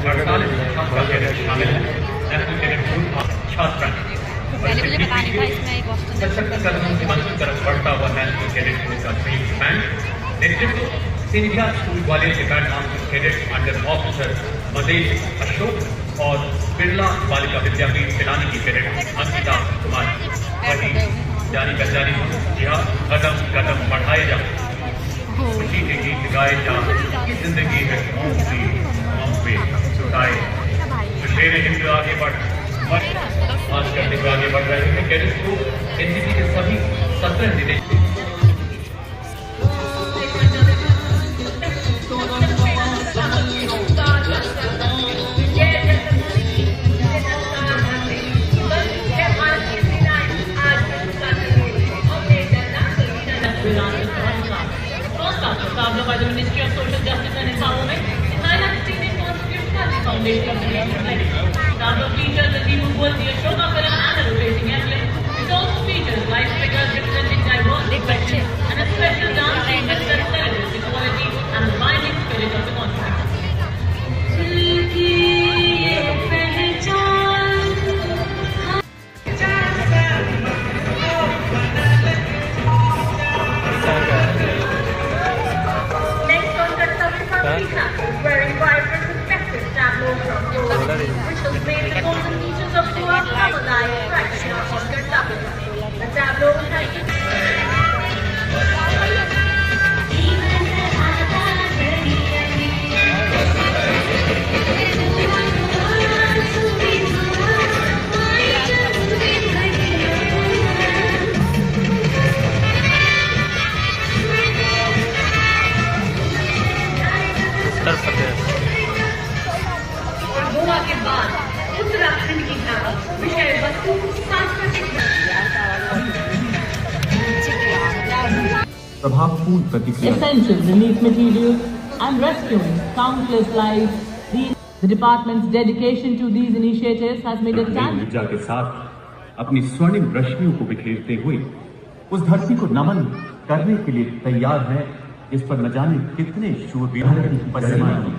48 छात्र कैडेट शामिल हैं। नेशनल कैडेट कोर छात्र पहले मुझे पता नहीं था इसमें एक ऑप्शन सशक्त कदमों से मंच की तरफ बढ़ता हुआ नेशनल कैडेट कोर का संयुक्त बैंड नेतृत्व सिंधिया स्कूल ग्वालियर के band master cadet under officer Madesh Ashok और बिरला बालिका विद्यापीठ पिलानी की कैडेट अंकिता कुमारी। वही जानी गंजानी जी हाँ, कदम कदम बढ़ाए जा, खुशी के गीत गाए जा, कि जिंदगी है मौत की मौत पे छुटाए। तो शेर हिंद आगे बढ़ आज करते हुए आगे बढ़ रहे हैं। कैडेट को एनसीसी के सभी 17 जिले by the Ministry of Social Justice and Empowerment in highlighting the constitutionality foundation of the nation's legacy. The album features the theme of both the Ashoka Column and the rotating emblem. It also features live figures representing diverse perspectives and a special dance scene that celebrates equality and the binding spirit of the constitution. Wearing vibrant and festive tableaux from Goa, which was made the golden beaches of Goa come alive right here on Karnataka. The tableau has been Goa के बाद उत्तराखंड की तरफ विषय वस्तु सांस्कृतिक प्रभावपूर्ण प्रतिक्रिया essential relief materials and rescuing countless lives. The department's dedication to these initiatives has made it tangible. ऊर्जा के साथ अपनी स्वर्णिम रश्मियों को बिखेरते हुए उस धरती को नमन करने के लिए तैयार है इस पर न जाने कितने शूरवीर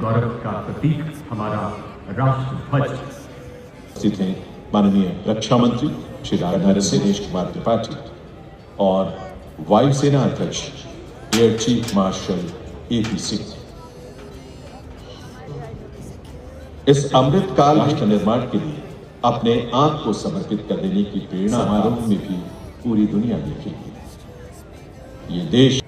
गौरव का प्रतीक हमारा राष्ट्र ध्वज। उपस्थित हैं माननीय रक्षा मंत्री श्री राजनाथ सिंह कुमार त्रिपाठी और वायुसेना अध्यक्ष air chief marshal AP Singh. इस अमृतकाल राष्ट्र निर्माण के लिए अपने आप को समर्पित कर देने की प्रेरणा समारोह में भी पूरी दुनिया देखेगी। ये देश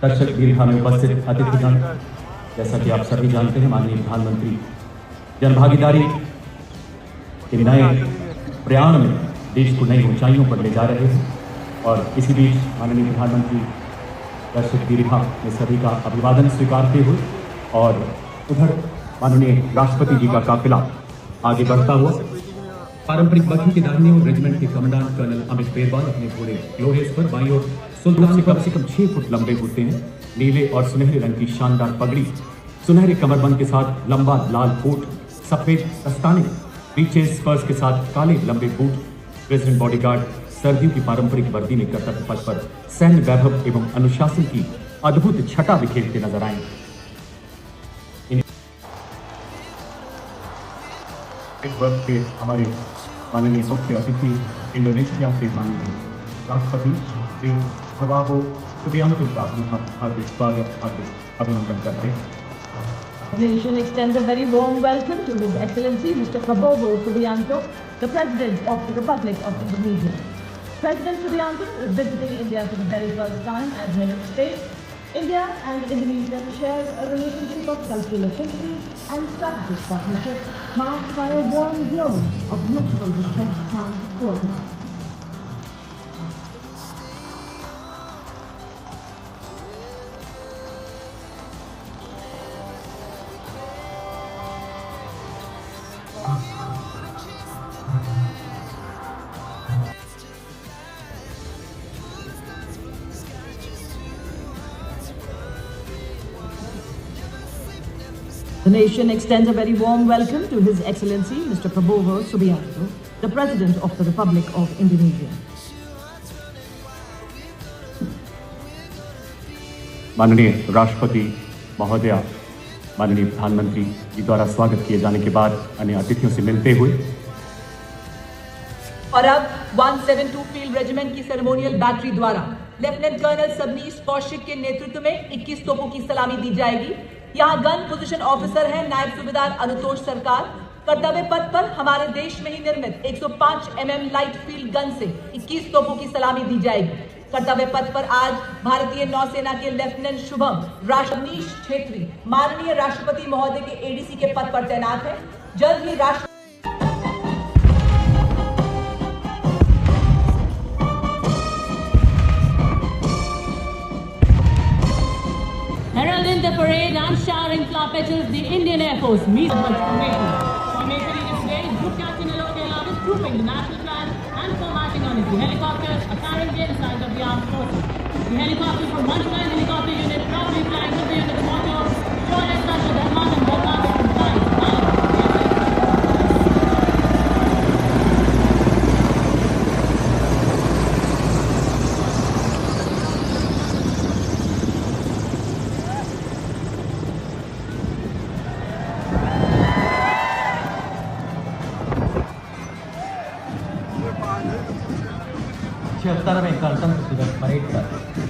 दर्शक दीर्घा में उपस्थित अतिथिगण, जैसा कि आप सभी जानते हैं, माननीय प्रधानमंत्री जनभागीदारी के नए प्रयाण में देश को नई ऊंचाइयों पर ले जा रहे हैं और इसी बीच माननीय प्रधानमंत्री दर्शक दीर्घा में सभी का अभिवादन स्वीकारते हुए और उधर माननीय राष्ट्रपति जी का काफिला आगे बढ़ता हुआ पारंपरिक बघी के दाहिनी ओर रेजिमेंट के कमांडेंट कर्नल अमित बेरवाल अपने घोड़े लोहेस पर बाईं ओर सुल्तान से कम 6 फुट लंबे होते हैं। नीले और सुनहरे रंग की शानदार पगड़ी, सुनहरे कमरबंद के साथ लंबा लाल कोट, सफेद दस्ताने, ब्रीचेस स्पर्स के साथ काले लंबे बूट। प्रेसिडेंट बॉडीगार्ड सर्दियों की पारंपरिक वर्दी में कर्तव्य पथ पर सैन्य वैभव एवं अनुशासन की अद्भुत छटा बिखेरते नजर आए। इस वर्ष के हमारे माननीय मुख्य अतिथि इंडोनेशिया से माननीय राष्ट्रपति श्री प्रभावो सुबियांतो का हार्दिक स्वागत, हार्दिक अभिनंदन करते हैं। The nation extends a very warm welcome to His Excellency Mr. Prabowo Subianto, the President of the Republic of Indonesia. President Subianto is visiting India for the very first time as head of state. India and Indonesia share a relationship of cultural affinity and strategic partnership marked by a warm glow of mutual respect and support. The nation extends a very warm welcome to His Excellency Mr. Prabowo Subianto, the President of the Republic of Indonesia. माननीय राष्ट्रपति महोदया, माननीय प्रधानमंत्री जी द्वारा स्वागत किए जाने के बाद अन्य अतिथियों से मिलते हुए और अब 172 फील्ड रेजिमेंट की सेरेमोनियल बैटरी द्वारा लेफ्टिनेंट कर्नल सबनीश कौशिक के नेतृत्व में 21 तोपों की सलामी दी जाएगी। यहाँ गन पोजीशन ऑफिसर है नायब सूबेदार अनुतोष सरकार। कर्तव्य पथ पर हमारे देश में ही निर्मित 105 mm लाइट फील्ड गन से 21 तोपों की सलामी दी जाएगी। कर्तव्य पथ पर आज भारतीय नौसेना के लेफ्टिनेंट शुभम राष्ट्रनीश छेत्री माननीय राष्ट्रपति महोदय के एडीसी के पद पर तैनात है। जल्द ही राष्ट्र Heralding the parade and showering flower petals, the Indian Air Force meets much formation. Formation leader today is Group Captain Alok Elab is trooping the national flag and formatting on it. The helicopters are carrying the ensigns of the armed forces. The helicopter from 109 helicopter unit proudly flying will be under the motto Shoye Sasha Dharman and Dharman compliance. छिहत्तरवें गणतंत्र दिवस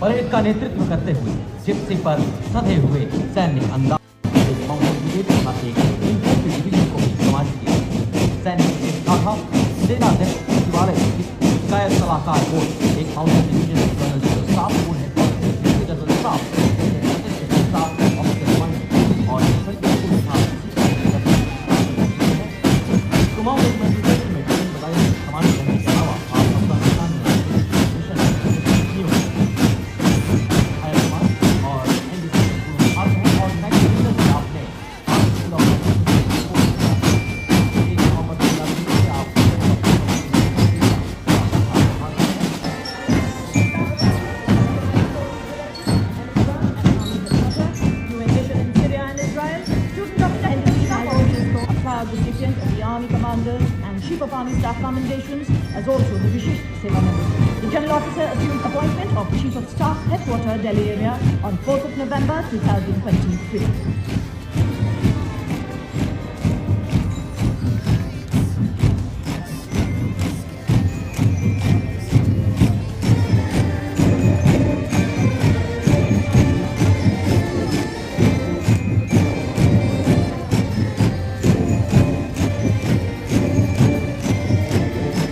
parade का नेतृत्व करते हुए Gypsy पर सधे हुए सैन्य अंदाज डिवीजन को भी समाप्त किया। सैन्य शाखा सेना सचिवालय शिकायत सलाहकार बोर्ड एक mountain division colonel general staff board है general staff recipient of the Army Commanders and Chief of Army Staff commendations, as also the Vishisht Seva Member. The General Officer assumed appointment of Chief of Staff Headquarter, Delhi area on 4th of November 2023.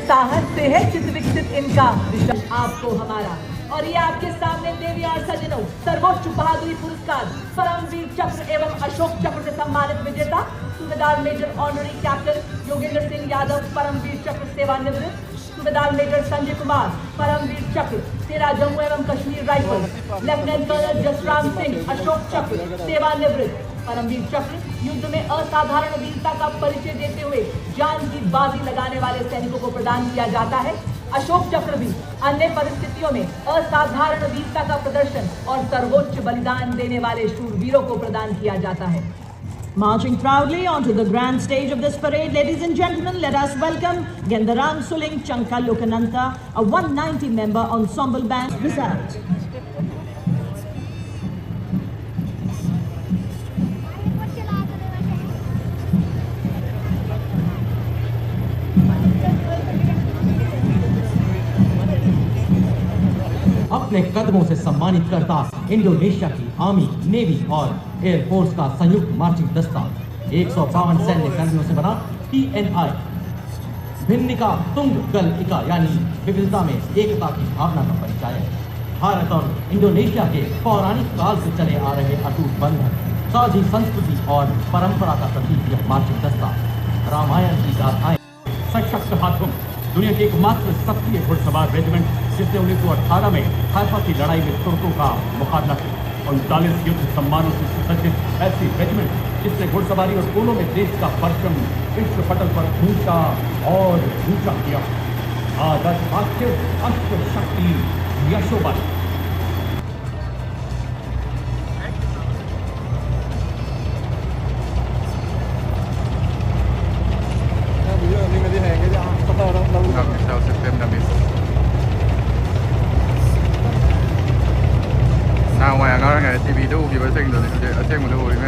साहस से है चित्त विकसित इनका विश्वास आपको हमारा। और ये आपके सामने देवी और सजनों सर्वोच्च बहादुरी पुरस्कार परमवीर चक्र एवं अशोक चक्र से सम्मानित विजेता सूबेदार major honorary captain Yogendra Singh Yadav Param Vir Chakra सेवानिवृत्त, सूबेदार मेजर संजय कुमार परमवीर चक्र सेना जम्मू एवं Kashmir rifle, lieutenant colonel Jasram Singh Ashok Chakra सेवानिवृत्त। परमवीर चक्र युद्ध में असाधारण वीरता का परिचय देते हुए जान की बाजी लगाने वाले सैनिकों को प्रदान किया जाता है। अशोक चक्र भी अन्य परिस्थितियों में असाधारण वीरता का प्रदर्शन और सर्वोच्च बलिदान देने वाले शूरवीरों को प्रदान किया जाता है। Marching proudly onto the grand stage of this parade, ladies and gentlemen, let us welcome Gendaram Suling Chanka Lokananta, a 190-member ensemble band result. अपने कदमों से सम्मानित करता इंडोनेशिया की आर्मी, नेवी और एयरफोर्स का संयुक्त मार्चिंग दस्ता 152 सैन्य कर्मियों से बना TNI भिन्निका तुंग गल इका यानी विविधता में एकता की भावना का परिचय। भारत और इंडोनेशिया के पौराणिक काल से चले आ रहे अटूट बंधन, साझी संस्कृति और परंपरा का प्रतीक यह मार्चिंग दस्ता रामायण की गाथाएं सशक्त हाथों दुनिया की एकमात्र सक्रिय घुड़सवार रेजिमेंट जिसने 1918 में हाइफा की लड़ाई में तुर्कों का मुकाबला किया। 39 युद्ध सम्मानों से सुसज्जित ऐसी रेजिमेंट जिसने घुड़सवारी और पोलो में देश का परचम विश्व पटल पर ऊंचा और ऊंचा किया। आदर्श वाक्य अश्व शक्ति यशोबल। 嘅 TV 都叫佢升到嚟嘅，阿聲我都會咩？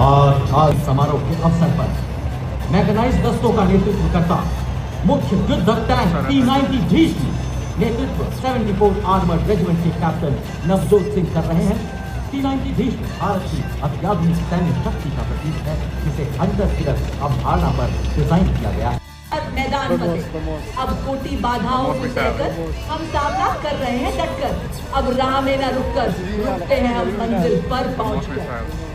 और आज समारोह के अवसर पर मैकेनाइज दस्तों का नेतृत्व करता मुख्य युद्धक टैंक T90 ढीश की नेतृत्व 74 आर्मर्ड रेजिमेंट के कैप्टन नवजोत सिंह कर रहे हैं। T90 ढीश भारत की अत्याधुनिक सैन्य शक्ति का प्रतीक है, जिसे हंटर किलर अवधारणा पर डिजाइन किया गया है। मैदान फतेह। अब कोटि बाधाओं को सहकर हम सामना कर रहे हैं डटकर। अब राह में न रुकते हैं हम मंजिल पर पहुंचकर।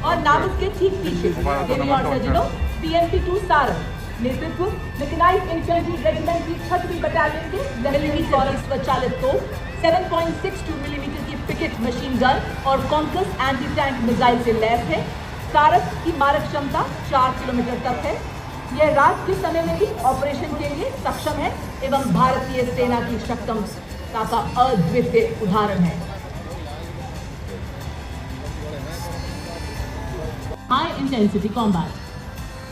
और नाविक के ठीक पीछे देवी और सजनों PMP-2 सारंग नेतृत्व मैकेनाइज्ड इन्फेंट्री रेजिमेंट की 6वीं बटालियन के लहरी सौरभ स्वचालित तोप 7.62 मिलीमीटर की पिकेट मशीन गन और कॉन्कस एंटी टैंक मिसाइल से लैस है। सारंग की मारक क्षमता 4 किलोमीटर तक है। यह रात के समय में भी ऑपरेशन के लिए सक्षम है एवं भारतीय सेना की क्षमता का अद्वितीय उदाहरण है। High intensity combat.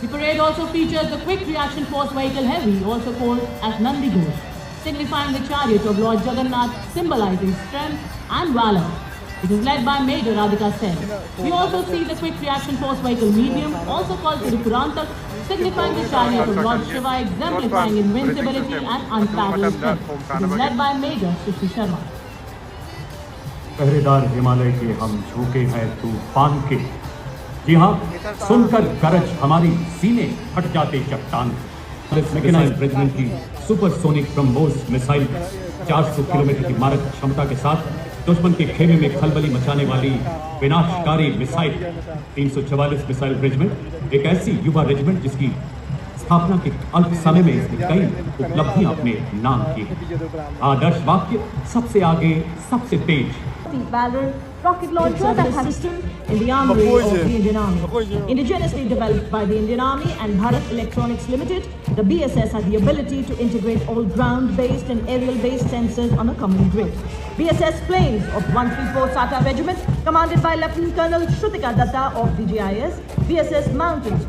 The parade also features the Quick Reaction Force Vehicle Heavy, also called as Nandi Ghosh, signifying the chariot of Lord Jagannath, symbolizing strength and valor. It is led by Major Radhika Sen. We also see the Quick Reaction Force Vehicle Medium, also called Tirupurantak, signifying the chariot of Lord Shiva, exemplifying invincibility and unparalleled strength. It is led by Major Sushi Sharma. पहरेदार हिमालय के हम झुके हैं तूफान के। जी हाँ, सुनकर गरज हमारी सीने फट जाते चट्टान। मैकेनाइज्ड रेजिमेंट की सुपरसोनिक ब्रह्मोस मिसाइल 400 किलोमीटर की मारक क्षमता के साथ दुश्मन के खेमे में खलबली मचाने वाली विनाशकारी मिसाइल 344 मिसाइल रेजिमेंट एक ऐसी युवा रेजिमेंट जिसकी स्थापना के अल्प समय में इसने कई उपलब्धियां अपने नाम की हैं। आदर्श वाक्य सबसे आगे सबसे तेज। Valor rocket launcher that has system in the armory of the Indian Army. Indigenously developed by the Indian Army and Bharat Electronics Limited, the BSS has the ability to integrate all ground-based and aerial-based sensors on a common grid. BSS planes of 134 SATA Regiment, commanded by Lieutenant Colonel Shrutika Datta of DGIS, BSS Mountains,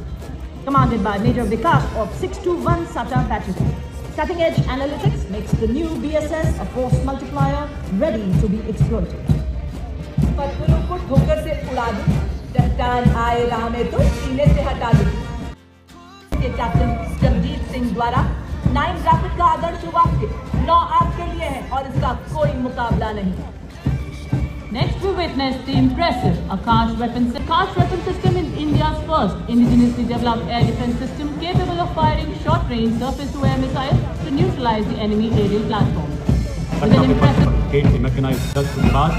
commanded by Major Vikas of 621 SATA Battery. Cutting-edge analytics makes the new BSS a force multiplier ready to be exploited. पत्थरों को ठोकर से उड़ा दूं, चट्टान आए राह में तो सीने से हटा दूं। के कैप्टन जगजीत सिंह द्वारा 9 रैपिड का आदर्श वाक्य 9 आपके लिए है और इसका कोई मुकाबला नहीं। Next we witness the impressive Akash weapon system is India's first indigenously developed air defense system capable of firing short-range surface-to-air missiles to neutralize the enemy aerial platform. With an impressive mechanised दस्त के बाद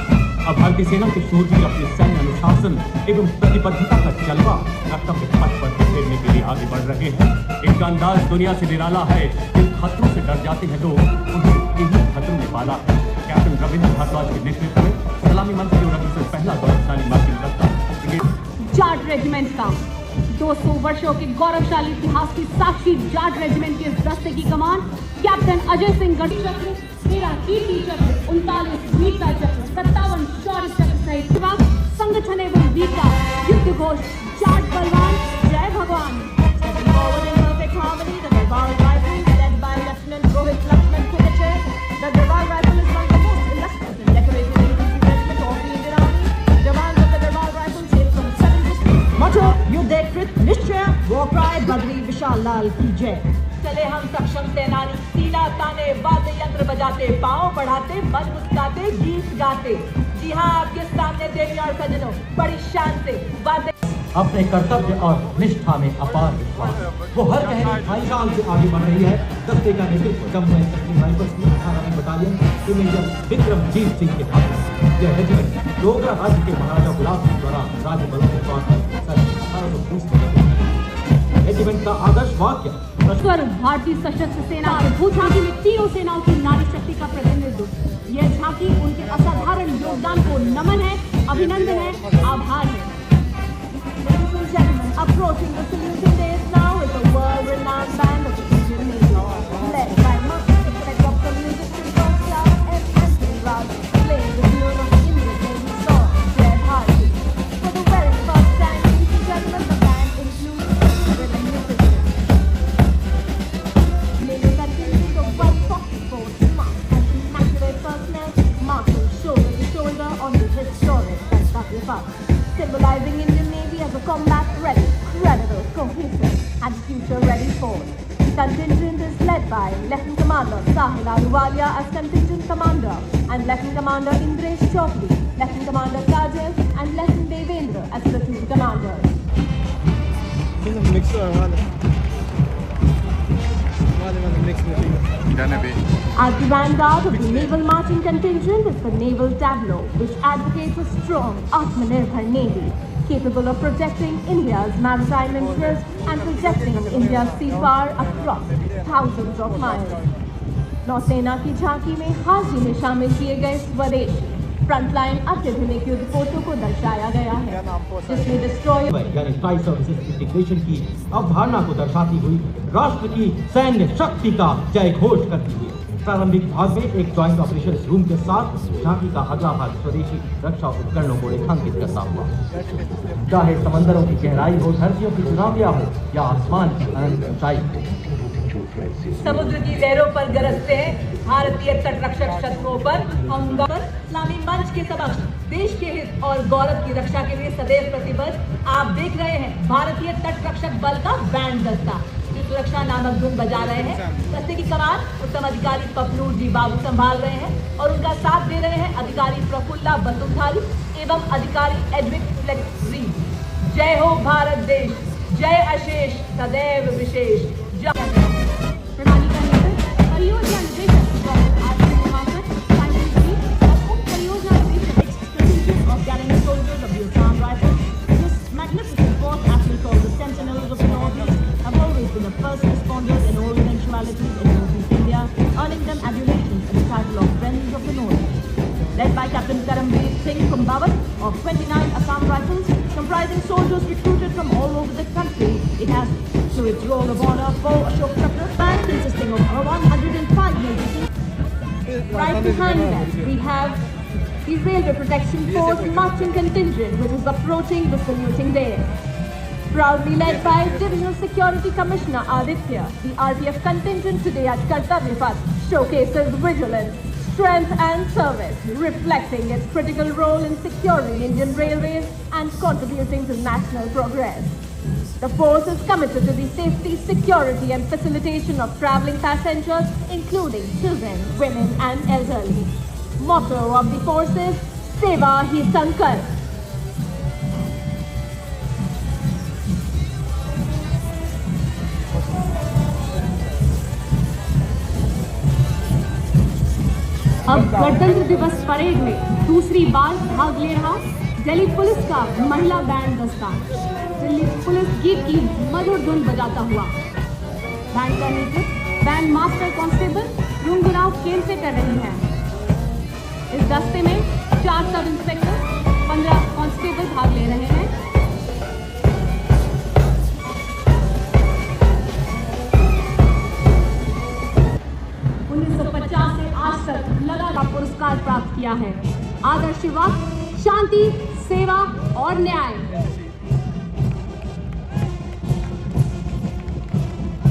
अब भारतीय सेना के शूरवीर अपने सैन्य अनुशासन एवं प्रतिबद्धता का जलवा कर्तव्य पथ पर फेरने के लिए आगे बढ़ रहे हैं। इनका अंदाज दुनिया से निराला है। इन खतरों से डर जाते हैं लोग, उन्हें इन्हीं खतरों ने पाला। कैप्टन रविंद्र भारद्वाज के नेतृत्व में सलामी मंत्री और अभी से पहला गौरवशाली मार्चिंग दस्ता जाट रेजिमेंट का 200 वर्षों के गौरवशाली इतिहास की साक्षी जाट रेजिमेंट के इस दस्ते की कमान कैप्टन अजय सिंह गढ़ी चक्र, 13 कीर्ति चक्र, 39 वीरता चक्र, 57 शौर्य चक्र सहित संगठन एवं वीरता युद्ध घोष जाट बलवान जय भगवान। Stepping forward in perfect harmony, the Garhwal Rifle, led by Lieutenant Rohit Lakshman Pugache. The Garhwal Rifle is one of the most illustrious and decorated infantry regiment of the Indian Army. Jawans of the Garhwal Rifles hail from 7 districts. Motto: Yuddhe Krit Nishchaya, War Cry Badri Vishal Lal ki Jai. चले हम सक्षम सेनानी, सीना ताने, वाद्य यंत्र बजाते, पांव बढ़ाते, मन मुस्काते, गीत गाते। जी हाँ, आपके सामने देवी और सजनों बड़ी शान से वाद्य अपने कर्तव्य और निष्ठा में अपार विश्वास, वो हर गहरी खाई साल से आगे बढ़ रही है। दस्ते का नेतृत्व जम्मू एंड कश्मीर राइफल्स की 18वीं बटालियन के मेजर विक्रमजीत सिंह के हाथ में। यह रेजिमेंट डोगरा राज्य के महाराजा गुलाब सिंह द्वारा राज्य बलों के तौर पर सन 1820 में रेजिमेंट का आदर्श वाक्य स्वर भारतीय सशस्त्र सेना के भू झांकी में तीनों सेनाओं की नारी शक्ति का प्रतिनिधित्व। यह झांकी उनके असाधारण योगदान को नमन है, अभिनंदन है, आभार है। Ladies and gentlemen, approaching the saluting days now is the world-renowned band of the Indian Navy, led by Master Director of the Music Control Club and Anthony Raj, playing the tune of the Indian Navy song, Jai Bharati. For the very first time, ladies and gentlemen, the band includes rhythm musicians. Ladies and gentlemen, the 144th Mark and Immaculate First Vipat, symbolizing Indian Navy as a combat-ready, credible, cohesive, and future-ready force. The contingent is led by Lieutenant Commander Sahil Ahluwalia as contingent commander, and Lieutenant Commander Indresh Chowdhury, Lieutenant Commander Kajal, and Lieutenant Devendra as platoon commanders. At the vanguard of the naval marching contingent is the naval tableau, which advocates a strong Atmanirbhar Navy, capable of protecting India's maritime interests and protecting India's sea power across thousands of miles. नौसेना की झांकी में हाल ही में शामिल किए गए स्वदेश frontline अत्याधुनिक युद्ध पोतों को दर्शाया गया है, जिसमें डिस्ट्रॉयर यानी ट्राई सर्विसेज इंटीग्रेशन की अवधारणा को दर्शाती हुई राष्ट्र की सैन्य शक्ति का जय घोष करती हुई प्रारंभिक भाग में एक जॉइंट ऑपरेशन रूम के साथ झांकी का अगला भाग स्वदेशी रक्षा उपकरणों को रेखांकित करता हुआ, चाहे समंदरों की गहराई हो, धरतियों की चुनौतियां हो या आसमान की अनंत ऊंचाई। समुद्र की लहरों पर गरजते हैं भारतीय तटरक्षक शत्रुओं पर इस्लामी मंच के समक्ष देश के हित और गौरव की रक्षा के लिए सदैव प्रतिबद्ध आप देख रहे हैं भारतीय तटरक्षक बल का बैंड दस्ता, जो सुरक्षा नामक धुन बजा रहे हैं। दस्ते की कमान उत्तम अधिकारी पपलूर जी बाबू संभाल रहे हैं और उनका साथ दे रहे हैं अधिकारी प्रफुल्ला बंदूकधारी एवं अधिकारी एडविक फ्लेक्स रीड। जय हो भारत देश, जय अशेष सदैव विशेष। प्रणाली का नेतृत्व परियोजना निदेशक डॉक्टर आर.के. महाजन, साइंटिस्ट लीड और उप परियोजना निदेशक contingent of gallant soldiers of the Assam Rifles. This magnificent fourth actually called the Sentinels of the Northeast have always been the first responders in all eventualities in Northeast India, earning them adulation and the title of Friends of the Northeast. Led by Captain Karamveer Singh Kumbawat of 29 Assam Rifles, comprising soldiers recruited from all over the country, it has to its roll of honor 4 Ashok Chakra band consisting of 105 Navy. Right behind them, we have the Railway Protection Force marching contingent, which is approaching the saluting day. Proudly led by Divisional Security Commissioner Aditya, the RPF contingent today at Kartavya Path showcases vigilance, strength and service, reflecting its critical role in securing Indian railways and contributing to national progress. The force is committed to the safety, security and facilitation of travelling passengers, including children, women and elderly. Motto of the force is Seva Hi Sankalp. अब गणतंत्र दिवस parade में दूसरी बार भाग ले रहा Delhi police का महिला बैंड दस्ता दिल्ली पुलिस गीत की मधुर धुन बजाता हुआ। बैंड का नेतृत्व बैंड मास्टर कांस्टेबल रुंगराव केंद्र कर रही है। इस दस्ते में 4 सब इंस्पेक्टर 15 कांस्टेबल भाग ले रहे हैं। 1950 से आज तक लगातार पुरस्कार प्राप्त किया है। आदर्श युवा, शांति, सेवा और न्याय।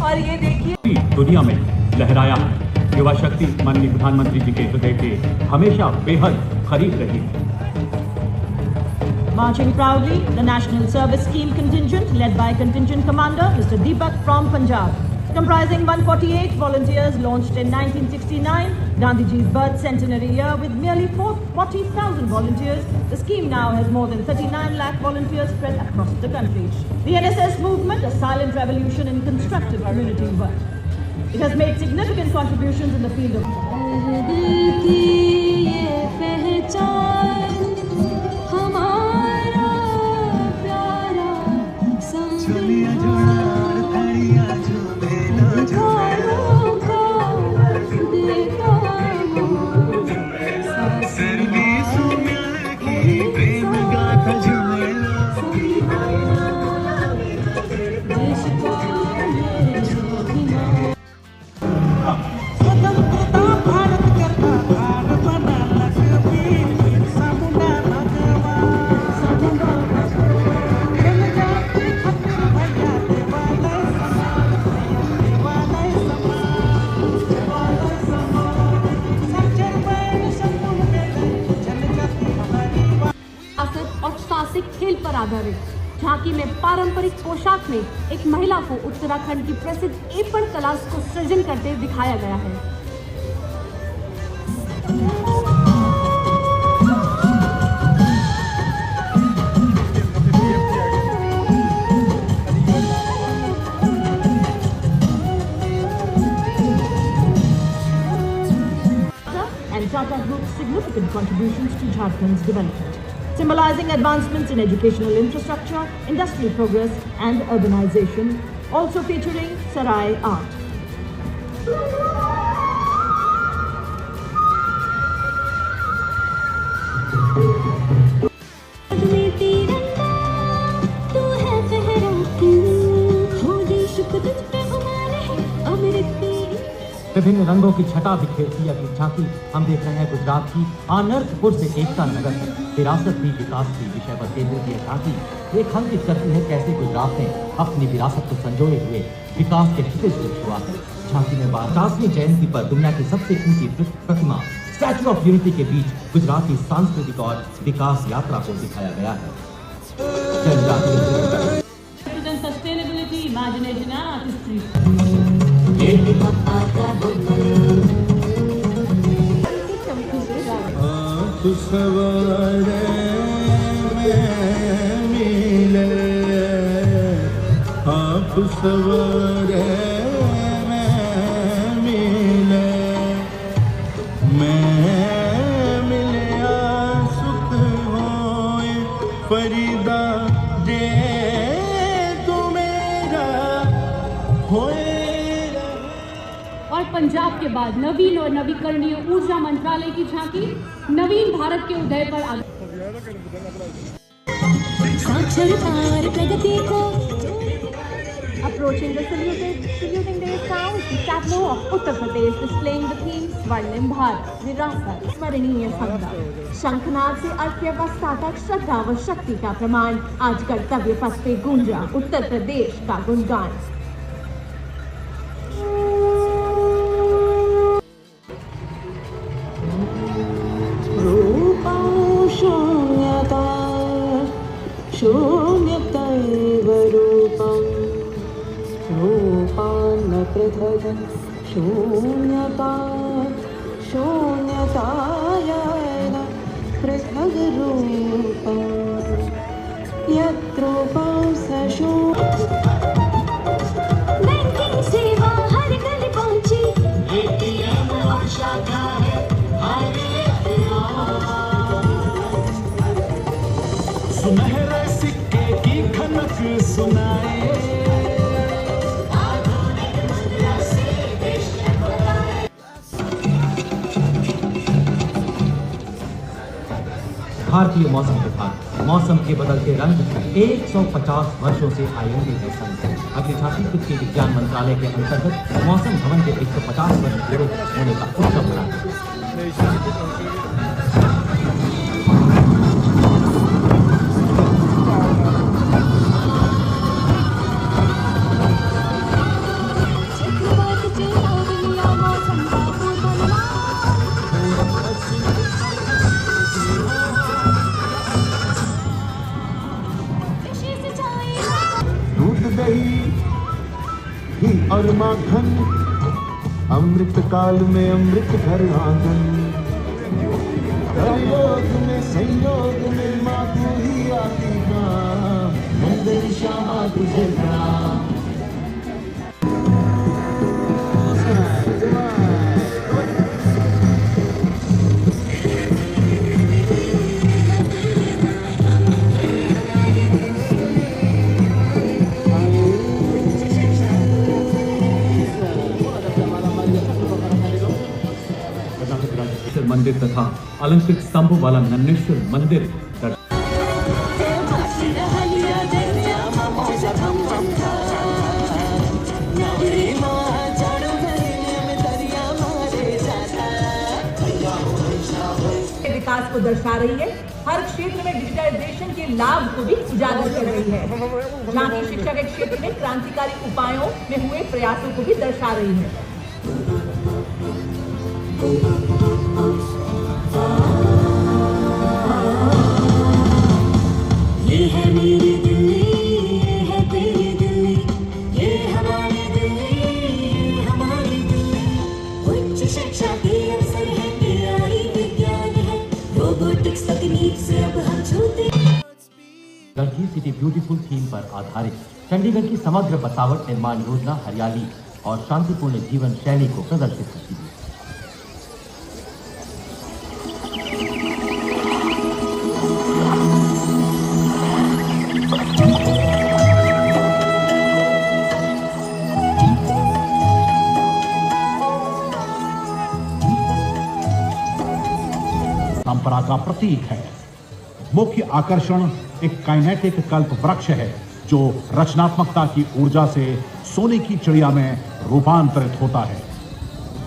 और ये देखिए दुनिया में लहराया है। युवा शक्ति माननीय प्रधानमंत्री जी के हृदय के हमेशा बेहद करीब रही है। Marching proudly, the National Service Scheme contingent led by Contingent Commander Mr. Deepak from Punjab. Comprising 148 volunteers launched in 1969, Gandhiji's birth centenary year with nearly 40,000 volunteers, the scheme now has more than 39 lakh volunteers spread across the country. The NSS movement, a silent revolution in constructive community work. It has made significant contributions in the field of आधारित झांकी में पारंपरिक पोशाक में एक महिला को उत्तराखंड की प्रसिद्ध एपण कला को सृजन करते दिखाया गया है। And Tata Group's significant contributions to Jharkhand's development, symbolizing advancements in educational infrastructure, industrial progress and urbanization, also featuring Sarai art. विभिन्न रंगों की छटा बिखेरती अगली झांकी हम देख रहे हैं गुजरात की अनर्थपुर से एकता नगर तक विरासत भी विकास भी विषय पर केंद्रित यह झांकी एक अंकित करती है कैसे गुजरात ने अपनी विरासत को संजोए हुए विकास के क्षितिज से छुआ है। झांकी में 50वीं जयंती पर दुनिया की सबसे ऊंची प्रतिमा स्टैच्यू ऑफ यूनिटी के बीच गुजरात की सांस्कृतिक और विकास यात्रा को दिखाया गया है। Sustainability, imagination and artistry. आप सवारे में मिले, आप सवारे में मिले, मैं मिले सुख होए फरीदा दे तू मेरा होए। और पंजाब के बाद नवीन और नवीकरणीय ऊर्जा मंत्रालय की झांकी नवीन भारत के उदय पर Approaching the saluting day sounds, the tableau of Uttar Pradesh displaying the theme Swarnim Bharat, विरासत स्मरणीय संगम। शंखनाद से अर्थव्यवस्था तक श्रद्धा व शक्ति का प्रमाण, आज कर्तव्य पथ पे गूंजा उत्तर प्रदेश का गुणगान। शून्यतैव रूपं रूपान्न पृथग् शून्यता शून्यताय पृथग् रूपं यत्रूपं बैंकिंग सेवा हर गली पहुंची, एटीएम और शाखा है हर एक सुनहरे सिक्के की खनक सुनाए, भारतीय मौसम विभाग मौसम के बदलते रंग 150 वर्षों से आयोजित है संघ। अगली झांकी कृषि विज्ञान मंत्रालय के अंतर्गत मौसम भवन के 150 वर्ष पूरे होने का उत्सव मनाया। घी और माखन अमृत काल में अमृत भर आंगन, योग में संयोग में माँ तू ही आती माँ, मंदिर श्यामा तुझे प्रणाम। मंदिर तथा अलंकृत स्तंभों वाला नन्नेश्वर मंदिर विकास को दर्शा रही है, हर क्षेत्र में डिजिटाइजेशन के लाभ को भी उजागर कर रही है। झांकी शिक्षा के क्षेत्र में क्रांतिकारी उपायों में हुए प्रयासों को भी दर्शा रही है। ये है ठीक से अब हम छूते गढ़ी सिटी ब्यूटीफुल थीम पर आधारित चंडीगढ़ की समग्र बसावट निर्माण योजना हरियाली और शांतिपूर्ण जीवन शैली को प्रदर्शित करती है। परंपरा का प्रतीक है। मुख्य आकर्षण एक काइनेटिक कल्प वृक्ष है जो रचनात्मकता की ऊर्जा से सोने की चिड़िया में रूपांतरित होता है।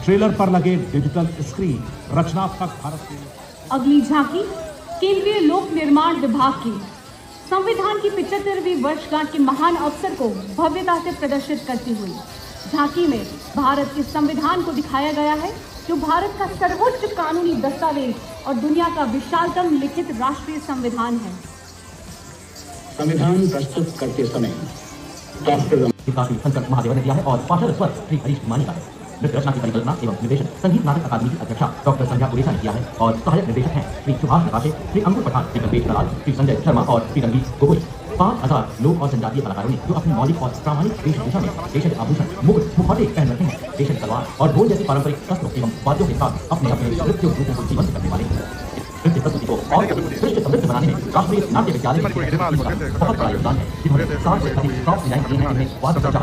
ट्रेलर पर लगे डिजिटल स्क्रीन रचनात्मक भारत के अगली झांकी केंद्रीय लोक निर्माण विभाग की संविधान की 75वीं वर्षगांठ के महान अवसर को भव्यता से प्रदर्शित करती हुई झांकी में भारत के संविधान को दिखाया गया है, जो भारत का सर्वोच्च कानूनी दस्तावेज और दुनिया का विशालतम लिखित राष्ट्रीय संविधान है। संविधान प्रस्तुत करते समय डॉक्टर संकट महादेव ने दिया है और पार्षद स्वर श्री हरीश मानी का है। नृत्य रचना की परिकल्पना एवं निर्देशन संगीत नाटक अकादमी की अध्यक्षा डॉक्टर संध्या पुरेसा ने किया है और सहायक निर्देशक हैं श्री सुभाष प्रकाशे, श्री अंकुर पठान, श्री गंभीर दलाल, श्री संजय शर्मा और श्री रणवीर गोगोई। 5000 लोक और जनजातीय कलाकारों ने जो अपनी मौलिक और प्रामाणिक वेशभूषा में देश के आभूषण, मुकुट, मुखौटे पहन रखे हैं, देश की तलवार और ढोल जैसी पारंपरिक शस्त्रों एवं वाद्यों के साथ अपने अपने नृत्य रूपों को जीवंत करने वाले नृत्य प्रस्तुति को और दृश्य समृद्ध बनाने में राष्ट्रीय नाट्य विद्यालय बहुत बड़ा योगदान है, जिन्होंने 60 से अधिक टॉप डिजाइन किए हैं, जिनमें वाद्य चर्चा,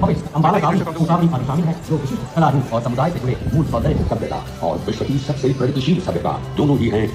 भविष्य, अम्बाला गाड़ी, उसावली आदि शामिल है, जो विशिष्ट कला रूप और समुदाय से जुड़े मूल सौंदर्य सभ्यता और विश्व की सबसे प्रगतिशील सभ्यता दोनों ही हैं।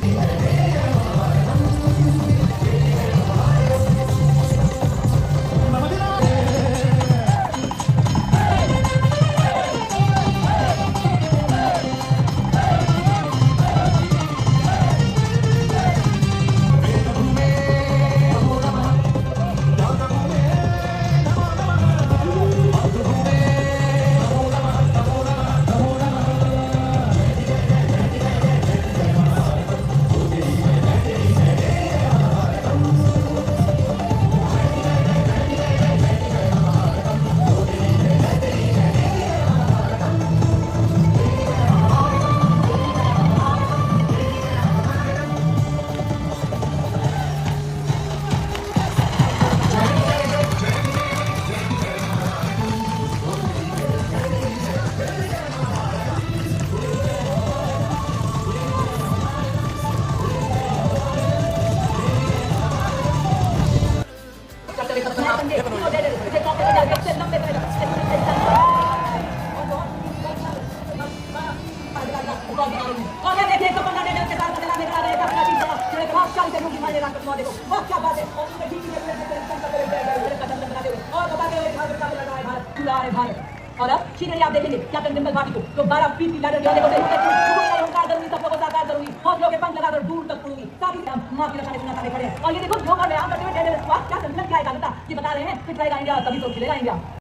और अब शीघ्र ही आप देखेंगे कैप्टन विमल भाटी को जो 12 फीट की लैडर गिराने को करूंगी, साकार करूंगी, हौसलों के पंख लगाकर दूर तक उड़ूंगी, साथ ही मां की रक्षा सुना खड़े हैं। और ये देखो जो कर रहे हैं आप करते हुए क्या संतुलन क्या एकाग्रता ये बता रहे हैं, फिट रहेगा इंडिया तभी तो खिलेगा इंडिया।